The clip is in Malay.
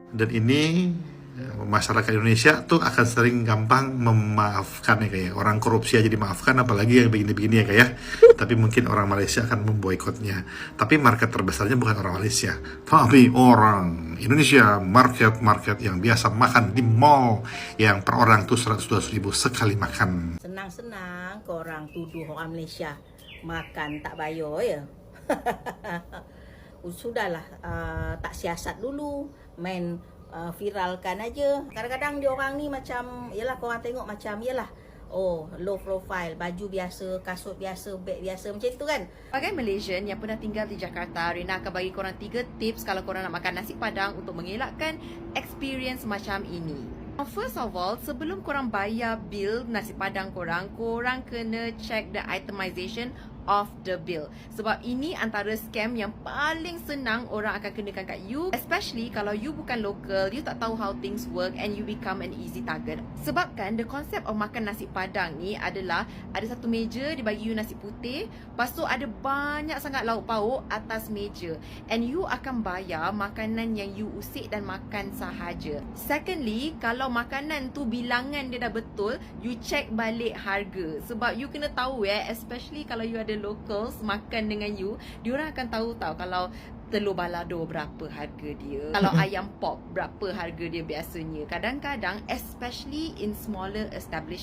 Dan ini masyarakat Indonesia tuh akan sering gampang memaafkan ya kayak orang korupsi aja dimaafkan, apalagi yang begini-begini ya kayak. Tapi mungkin orang Malaysia akan memboikotnya. Tapi market terbesarnya bukan orang Malaysia, tapi orang Indonesia. Market yang biasa makan di mall, yang per orang tuh 100-200 ribu sekali makan. Senang-senang korang tuduh orang Malaysia makan tak bayar ya. Sudahlah, tak siasat dulu, main viralkan aja. Kadang-kadang dia orang ni macam, yalah korang tengok macam, yalah, oh low profile, baju biasa, kasut biasa, beg biasa, macam tu kan. Sebagai Malaysian yang pernah tinggal di Jakarta, Rina akan bagi korang 3 tips kalau korang nak makan nasi padang untuk mengelakkan experience macam ini. First of all, sebelum korang bayar bil nasi padang korang kena check the itemization of the bill. Sebab ini antara scam yang paling senang orang akan kenakan kat you, especially kalau you bukan local, you tak tahu how things work and you become an easy target. Sebabkan the concept of makan nasi padang ni adalah ada satu meja dia bagi you nasi putih, lepas tu ada banyak sangat lauk pauk atas meja, and you akan bayar makanan yang you usik dan makan sahaja. Secondly, kalau makanan tu bilangan dia dah betul, you check balik harga. Sebab you kena tahu especially kalau you ada locals makan dengan you, diorang akan tahu kalau telur balado berapa harga dia, kalau ayam pop berapa harga dia biasanya. Kadang-kadang especially in smaller establishment